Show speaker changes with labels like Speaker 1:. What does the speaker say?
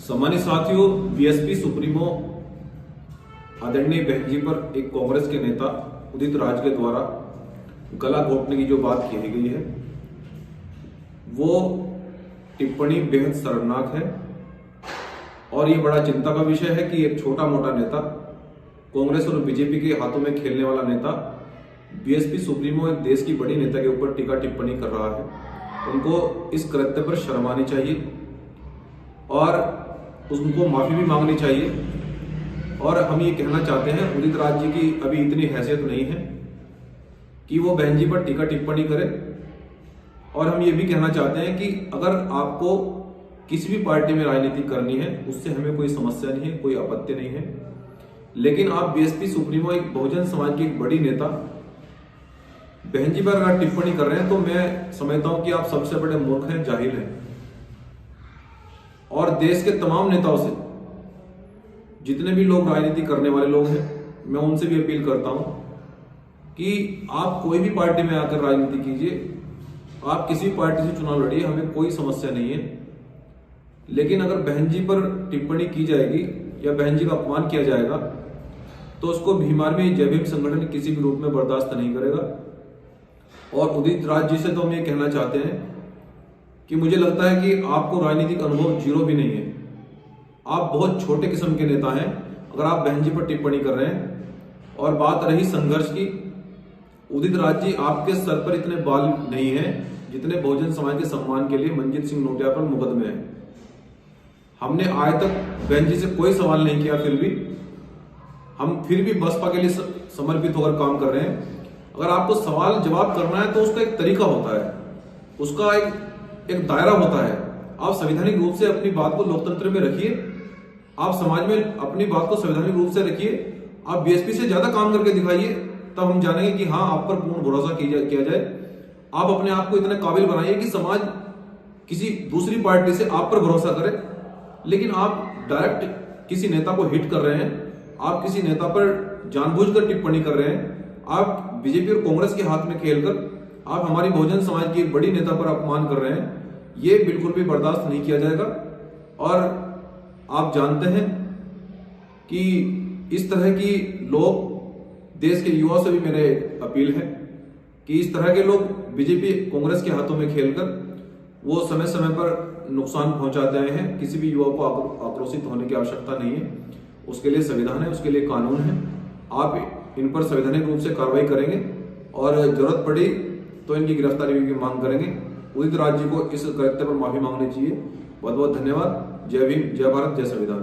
Speaker 1: सम्मानित साथियों, BSP supremo आदरणीय बहन जी पर एक कांग्रेस के नेता उदित राज के द्वारा गला घोटने की जो बात की गई है, वो टिप्पणी बेहद शर्मनाक है और ये बड़ा चिंता का विषय है कि एक छोटा मोटा नेता, कांग्रेस और बीजेपी के हाथों में खेलने वाला नेता बीएसपी सुप्रीमो एक देश की बड़ी नेता के ऊपर टीका टिप्पणी कर रहा है। उनको इस कृत्य पर शर्म आनी चाहिए और उनको माफी भी मांगनी चाहिए। और हम ये कहना चाहते हैं, उदित राज जी की अभी इतनी हैसियत नहीं है कि वो बहन जी पर टीका टिप्पणी करे। और हम ये भी कहना चाहते हैं कि अगर आपको किसी भी पार्टी में राजनीति करनी है, उससे हमें कोई समस्या नहीं है, कोई आपत्ति नहीं है, लेकिन आप बीएसपी सुप्रीमो एक बहुजन समाज की एक बड़ी नेता बहन जी पर अगर टिप्पणी कर रहे हैं तो मैं समझता हूं कि आप सबसे बड़े मूर्ख हैं, जाहिल हैं। और देश के तमाम नेताओं से, जितने भी लोग राजनीति करने वाले लोग हैं, मैं उनसे भी अपील करता हूं कि आप कोई भी पार्टी में आकर राजनीति कीजिए, आप किसी भी पार्टी से चुनाव लड़िए, हमें कोई समस्या नहीं है। लेकिन अगर बहन जी पर टिप्पणी की जाएगी या बहन जी का अपमान किया जाएगा तो उसको भीम आर्मी जय भीम संगठन किसी भी रूप में बर्दाश्त नहीं करेगा। और उदित राज जी से तो हम ये कहना चाहते हैं कि मुझे लगता है कि आपको राजनीतिक अनुभव जीरो भी नहीं है, आप बहुत छोटे किस्म के नेता हैं अगर आप बहन जी पर टिप्पणी कर रहे हैं। और बात रही संघर्ष की, उदित राज जी, आपके सर पर इतने बाल नहीं हैं जितने बहुजन समाज के सम्मान के लिए मंजीत सिंह नोटियाल पर मुकदमे हैं। हमने आज तक बहन जी से कोई सवाल नहीं किया, हम फिर भी बसपा के लिए समर्पित होकर काम कर रहे हैं। अगर आपको सवाल जवाब करना है तो उसका एक तरीका होता है, उसका एक दायरा होता है। आप संवैधानिक रूप से अपनी बात को लोकतंत्र में रखिए, आप समाज में अपनी बात को संवैधानिक रूप से रखिए, आप बीएसपी से ज्यादा काम करके दिखाइए, तब हम जानेंगे कि हाँ, आप पर पूर्ण भरोसा किया जाए। आप अपने आप को इतने काबिल बनाइए कि समाज किसी दूसरी पार्टी से आप पर भरोसा करे। लेकिन आप डायरेक्ट किसी नेता को हिट कर रहे हैं, आप किसी नेता पर जानबूझकर टिप्पणी कर रहे हैं, आप बीजेपी और कांग्रेस के हाथ में खेलकर आप हमारी बहुजन समाज की एक बड़ी नेता पर अपमान कर रहे हैं। ये बिल्कुल भी बर्दाश्त नहीं किया जाएगा। और आप जानते हैं कि इस तरह की लोग, देश के युवा से भी मेरे अपील है कि इस तरह के लोग बीजेपी कांग्रेस के हाथों में खेलकर वो समय समय पर नुकसान पहुंचाते आए हैं। किसी भी युवा को आक्रोशित होने की आवश्यकता नहीं है, उसके लिए संविधान है, उसके लिए कानून है। आप इन पर संवैधानिक रूप से कार्रवाई करेंगे और जरूरत पड़ी तो इनकी गिरफ्तारी की मांग करेंगे। उदित राज जी को इस कृत्य पर माफी मांगनी चाहिए। बहुत बहुत धन्यवाद। जय भीम, जय भारत, जय संविधान।